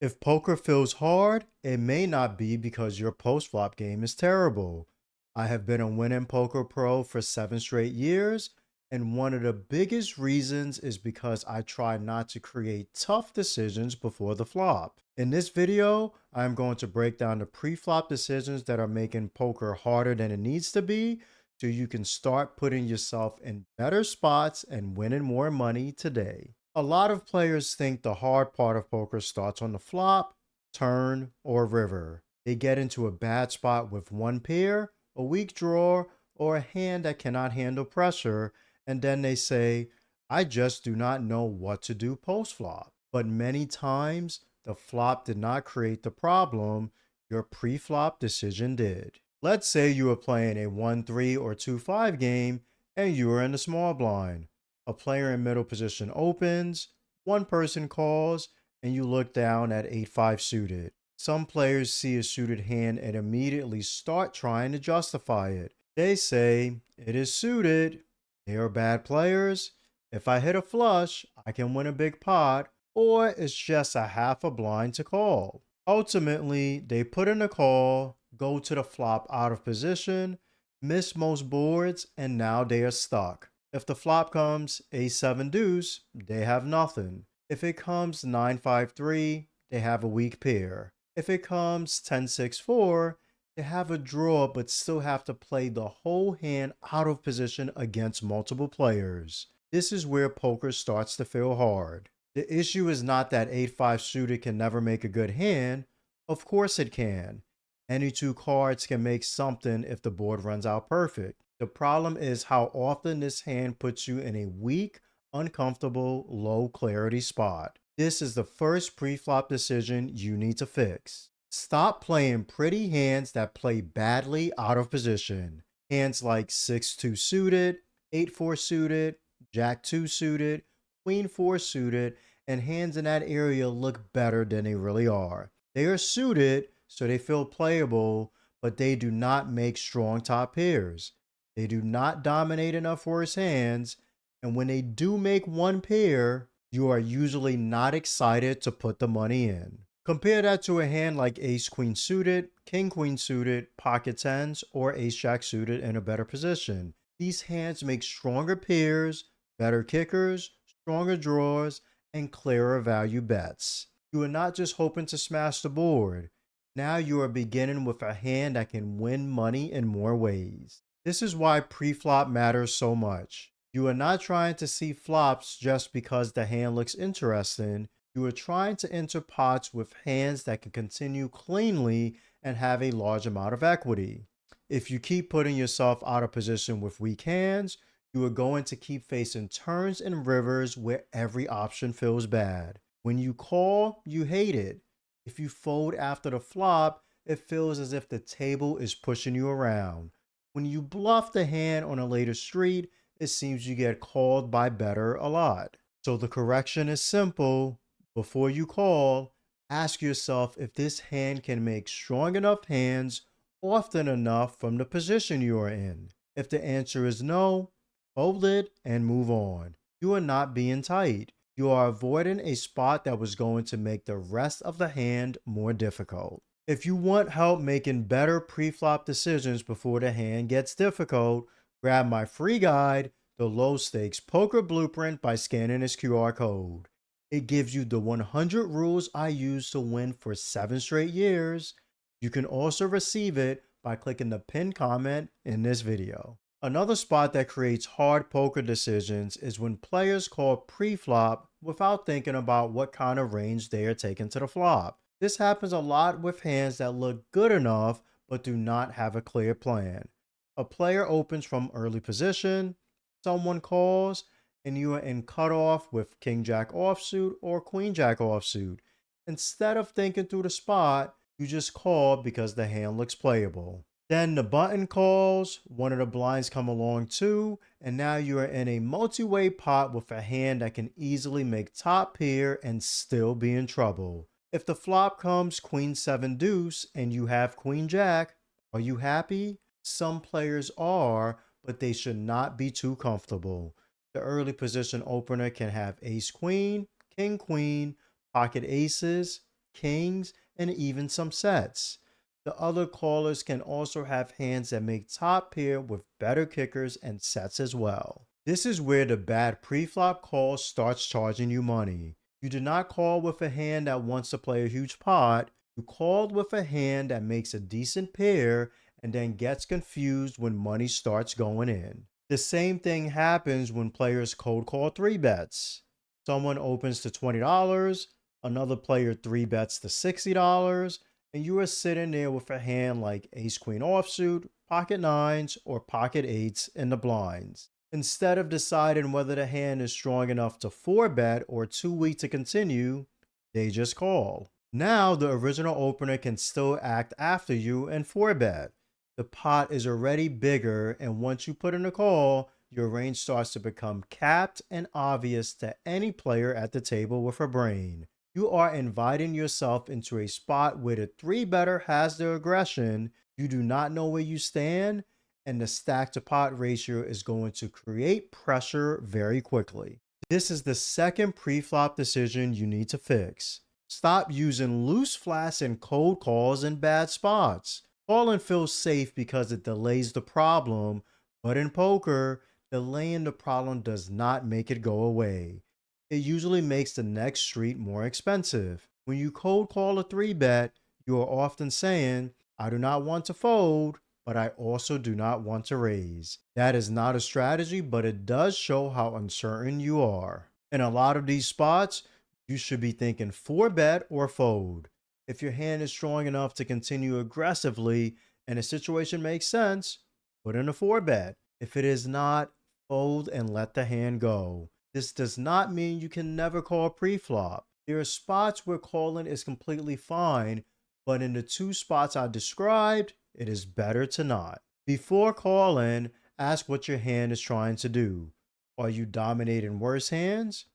If poker feels hard, it may not be because your post-flop game is terrible. I have been a winning poker pro for 7 straight years, and one of the biggest reasons is because I try not to create tough decisions before the flop. In this video, I'm going to break down the pre-flop decisions that are making poker harder than it needs to be, so you can start putting yourself in better spots and winning more money today. A lot of players think the hard part of poker starts on the flop, turn, or river. They get into a bad spot with one pair, a weak draw, or a hand that cannot handle pressure, and then they say, I just do not know what to do post flop. But many times, the flop did not create the problem, your pre flop decision did. Let's say you were playing a 1-3 or 2-5 game and you were in the small blind. A player in middle position opens, one person calls, and you look down at 8-5 suited. Some players see a suited hand and immediately start trying to justify it. They say, it is suited. They are bad players. If I hit a flush, I can win a big pot, or it's just a half a blind to call. Ultimately, they put in a call, go to the flop out of position, miss most boards, and now they are stuck. If the flop comes ace-7 deuce, they have nothing. If it comes 9-5-3, they have a weak pair. If it comes 10-6-4, they have a draw but still have to play the whole hand out of position against multiple players. This is where poker starts to feel hard. The issue is not that 8-5 suited can never make a good hand. Of course it can. Any two cards can make something if the board runs out perfect. The problem is how often this hand puts you in a weak, uncomfortable, low clarity spot. This is the first pre-flop decision you need to fix. Stop playing pretty hands that play badly out of position. Hands like 6-2 suited, 8-4 suited, Jack-2 suited, Queen-4 suited, and hands in that area look better than they really are. They are suited, so they feel playable, but they do not make strong top pairs. They do not dominate enough worse hands, and when they do make one pair, you are usually not excited to put the money in. Compare that to a hand like ace queen suited, king queen suited, pocket tens, or ace jack suited in a better position. These hands make stronger pairs, better kickers, stronger draws, and clearer value bets. You are not just hoping to smash the board. Now you are beginning with a hand that can win money in more ways. This is why pre-flop matters so much. You are not trying to see flops just because the hand looks interesting. You are trying to enter pots with hands that can continue cleanly and have a large amount of equity. If you keep putting yourself out of position with weak hands, you are going to keep facing turns and rivers where every option feels bad. When you call, you hate it. If you fold after the flop, it feels as if the table is pushing you around. When you bluff the hand on a later street, it seems you get called by better a lot. So the correction is simple. Before you call, ask yourself if this hand can make strong enough hands often enough from the position you are in. If the answer is no, fold it and move on. You are not being tight. You are avoiding a spot that was going to make the rest of the hand more difficult. If you want help making better pre-flop decisions before the hand gets difficult, grab my free guide, The Low Stakes Poker Blueprint, by scanning this QR code. It gives you the 100 rules I use to win for 7 straight years. You can also receive it by clicking the pinned comment in this video. Another spot that creates hard poker decisions is when players call pre-flop without thinking about what kind of range they are taking to the flop. This happens a lot with hands that look good enough but do not have a clear plan. A player opens from early position, someone calls, and you are in cutoff with king jack offsuit or queen jack offsuit. Instead of thinking through the spot, you just call because the hand looks playable. Then the button calls, one of the blinds come along too, and now you are in a multi-way pot with a hand that can easily make top pair and still be in trouble. If the flop comes queen-7 deuce and you have queen jack, are you happy? Some players are, but they should not be too comfortable. The early position opener can have ace queen, king queen, pocket aces, kings, and even some sets. The other callers can also have hands that make top pair with better kickers and sets as well. This is where the bad preflop call starts charging you money. You do not call with a hand that wants to play a huge pot. You called with a hand that makes a decent pair and then gets confused when money starts going in. The same thing happens when players cold call 3 bets. Someone opens to $20, another player 3 bets to $60, and you are sitting there with a hand like ace queen offsuit, pocket nines, or pocket eights in the blinds. Instead of deciding whether the hand is strong enough to 4 bet or too weak to continue, they just call. Now the original opener can still act after you and 4 bet. The pot is already bigger, and once you put in a call, your range starts to become capped and obvious to any player at the table with a brain. You are inviting yourself into a spot where the 3 better has the aggression, you do not know where you stand, and the stack to pot ratio is going to create pressure very quickly. This is the second pre-flop decision you need to fix. Stop using loose flats and cold calls in bad spots. Calling feels safe because it delays the problem, but in poker, delaying the problem does not make it go away. It usually makes the next street more expensive. When you cold call a 3 bet, you are often saying, I do not want to fold, but I also do not want to raise. That is not a strategy, but it does show how uncertain you are. In a lot of these spots, you should be thinking 4 bet or fold. If your hand is strong enough to continue aggressively and the situation makes sense, put in a 4 bet. If it is not, fold and let the hand go. This does not mean you can never call pre-flop. There are spots where calling is completely fine, but in the 2 spots I described, it is better to not. Before calling, ask what your hand is trying to do. Are you dominating worse hands?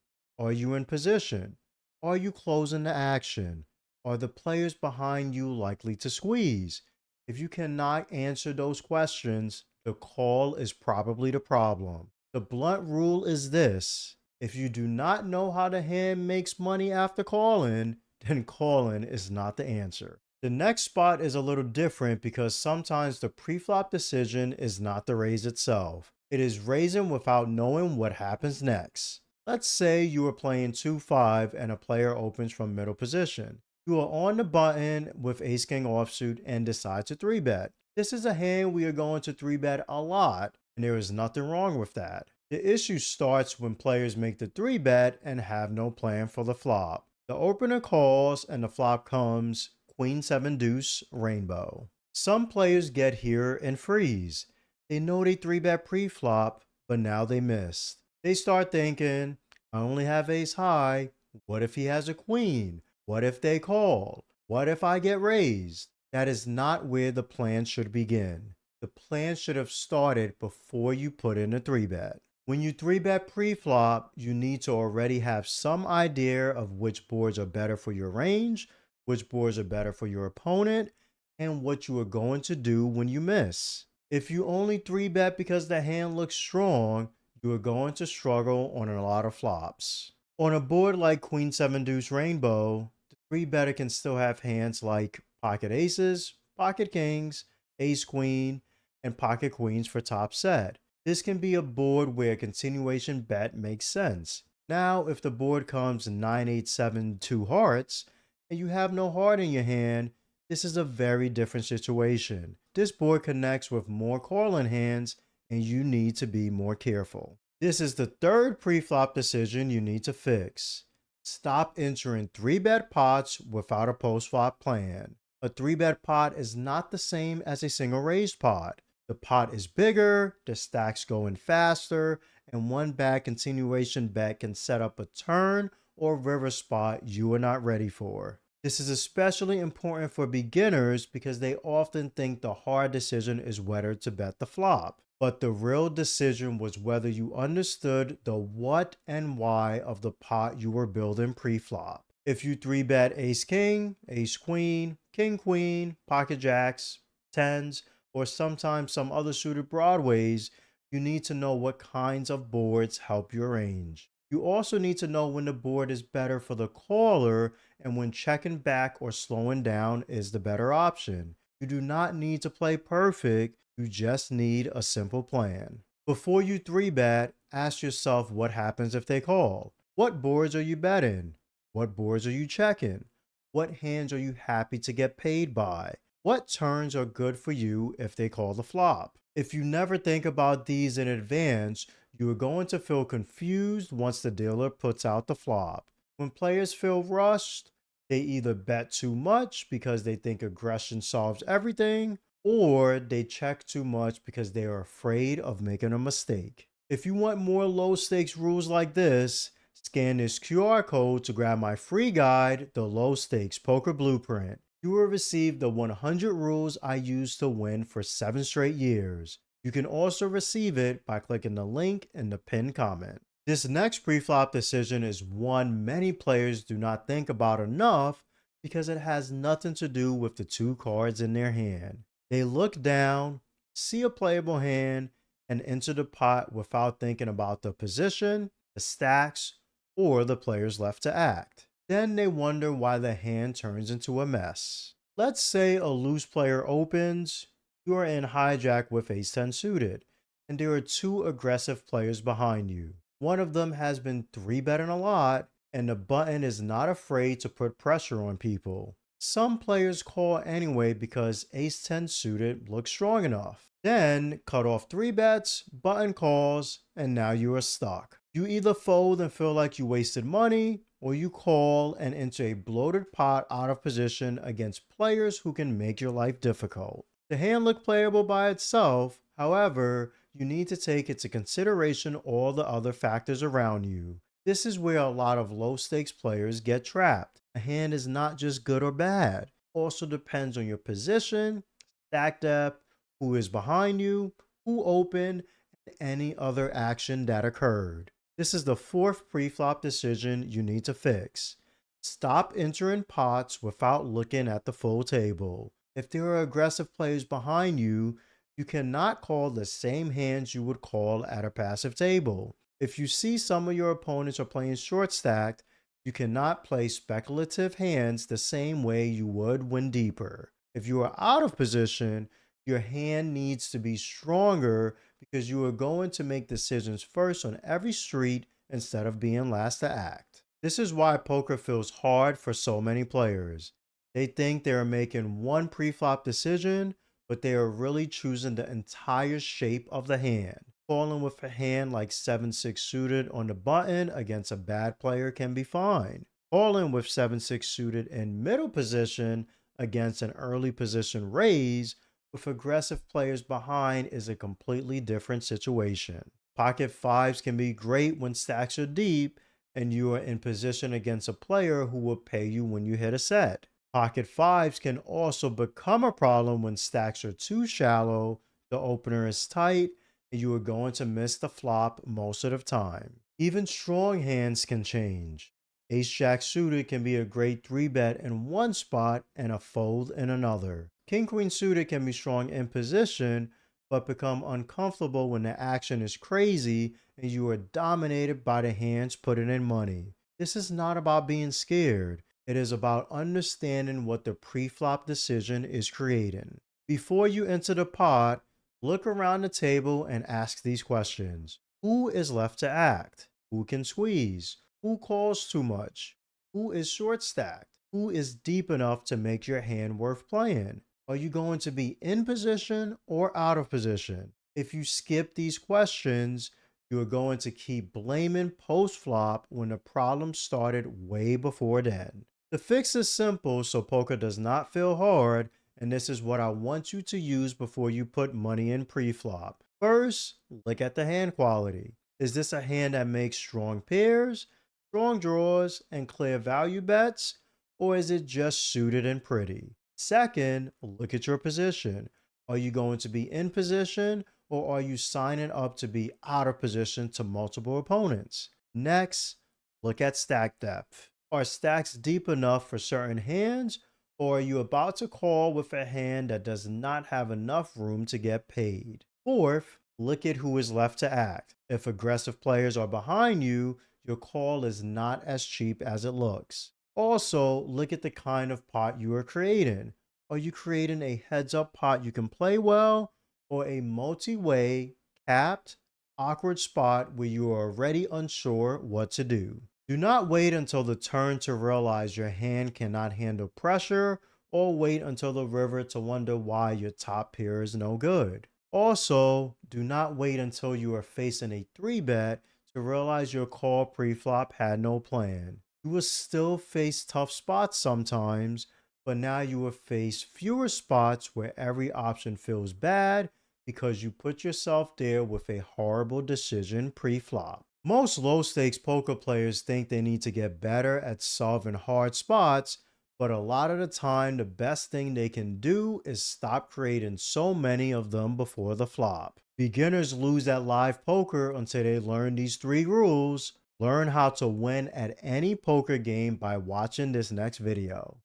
Are you in position? Are you closing the action? Are the players behind you likely to squeeze? If you cannot answer those questions, the call is probably the problem. The blunt rule is this: if you do not know how the hand makes money after calling, then calling is not the answer. The next spot is a little different because sometimes the preflop decision is not the raise itself. It is raising without knowing what happens next. Let's say you are playing 2-5 and a player opens from middle position. You are on the button with ace king offsuit and decide to 3-bet. This is a hand we are going to 3-bet a lot, and there is nothing wrong with that. The issue starts when players make the 3-bet and have no plan for the flop. The opener calls and the flop comes queen 7 deuce rainbow. Some players get here and freeze. They know they 3-bet pre-flop, but now they missed. They start thinking, I only have ace high. What if he has a queen? What if they call? What if I get raised? That is not where the plan should begin. The plan should have started before you put in a 3-bet. When you 3-bet pre-flop, you need to already have some idea of which boards are better for your range, which boards are better for your opponent, and what you are going to do when you miss. If you only 3-bet because the hand looks strong, you are going to struggle on a lot of flops. On a board like queen 7 deuce rainbow, the 3-better can still have hands like pocket aces, pocket kings, ace queen, and pocket queens for top set. This can be a board where a continuation bet makes sense. Now, if the board comes 9, 8, 7, 2 hearts, and you have no heart in your hand, this is a very different situation. This board connects with more calling hands, and you need to be more careful. This is the third pre-flop decision you need to fix. Stop entering 3-bet pots without a post-flop plan. A 3-bet pot is not the same as a single raised pot. The pot is bigger, the stacks go in faster, and one bad continuation bet can set up a turn or river spot you are not ready for. This is especially important for beginners because they often think the hard decision is whether to bet the flop. But the real decision was whether you understood the what and why of the pot you were building pre-flop. If you 3-bet ace king, ace queen, king queen, pocket jacks, tens, or sometimes some other suited broadways, you need to know what kinds of boards help your range. You also need to know when the board is better for the caller and when checking back or slowing down is the better option. You do not need to play perfect, you just need a simple plan. Before you 3-bet, ask yourself what happens if they call. What boards are you betting? What boards are you checking? What hands are you happy to get paid by? What turns are good for you if they call the flop? If you never think about these in advance, you are going to feel confused once the dealer puts out the flop. When players feel rushed, they either bet too much because they think aggression solves everything, or they check too much because they are afraid of making a mistake. If you want more low stakes rules like this, scan this QR code to grab my free guide, The Low Stakes Poker Blueprint. You will receive the 100 rules I used to win for 7 straight years. You can also receive it by clicking the link in the pinned comment. This next preflop decision is one many players do not think about enough because it has nothing to do with the two cards in their hand. They look down, see a playable hand, and enter the pot without thinking about the position, the stacks, or the players left to act. Then they wonder why the hand turns into a mess. Let's say a loose player opens, you are in hijack with ace 10 suited, and there are two aggressive players behind you. One of them has been 3-betting a lot, and the button is not afraid to put pressure on people. Some players call anyway because ace 10 suited looks strong enough. Then cut off 3-bets, button calls, and now you are stuck. You either fold and feel like you wasted money, or you call and enter a bloated pot out of position against players who can make your life difficult. The hand looked playable by itself, however, you need to take into consideration all the other factors around you. This is where a lot of low stakes players get trapped. A hand is not just good or bad, also depends on your position, stack depth, who is behind you, who opened, and any other action that occurred. This is the fourth preflop decision you need to fix. Stop entering pots without looking at the full table. If there are aggressive players behind you, you cannot call the same hands you would call at a passive table. If you see some of your opponents are playing short stacked, you cannot play speculative hands the same way you would when deeper. If you are out of position, your hand needs to be stronger because you are going to make decisions first on every street instead of being last to act. This is why poker feels hard for so many players. They think they are making one preflop decision, but they are really choosing the entire shape of the hand. Calling with a hand like 7-6 suited on the button against a bad player can be fine. Calling with 7-6 suited in middle position against an early position raise with aggressive players behind is a completely different situation. Pocket fives can be great when stacks are deep and you are in position against a player who will pay you when you hit a set. Pocket fives can also become a problem when stacks are too shallow, the opener is tight, and you are going to miss the flop most of the time. Even strong hands can change. Ace Jack suited can be a great 3-bet in one spot and a fold in another. King Queen suited can be strong in position, but become uncomfortable when the action is crazy and you are dominated by the hands putting in money. This is not about being scared. It is about understanding what the preflop decision is creating. Before you enter the pot, look around the table and ask these questions. Who is left to act? Who can squeeze? Who calls too much? Who is short stacked? Who is deep enough to make your hand worth playing? Are you going to be in position or out of position? If you skip these questions, you are going to keep blaming post flop when the problem started way before then. The fix is simple so poker does not feel hard, and this is what I want you to use before you put money in pre-flop. First, look at the hand quality. Is this a hand that makes strong pairs, strong draws, and clear value bets, or is it just suited and pretty? Second, look at your position. Are you going to be in position, or are you signing up to be out of position to multiple opponents? Next, look at stack depth. Are stacks deep enough for certain hands, or are you about to call with a hand that does not have enough room to get paid? Fourth, look at who is left to act. If aggressive players are behind you, your call is not as cheap as it looks. Also, look at the kind of pot you are creating. Are you creating a heads up pot you can play well, or a multi way, capped, awkward spot where you are already unsure what to do? Do not wait until the turn to realize your hand cannot handle pressure, or wait until the river to wonder why your top pair is no good. Also, do not wait until you are facing a 3-bet to realize your call pre-flop had no plan. You will still face tough spots sometimes, but now you will face fewer spots where every option feels bad because you put yourself there with a horrible decision pre-flop. Most low stakes poker players think they need to get better at solving hard spots, but a lot of the time, the best thing they can do is stop creating so many of them before the flop. Beginners lose at live poker until they learn these 3 rules. Learn how to win at any poker game by watching this next video.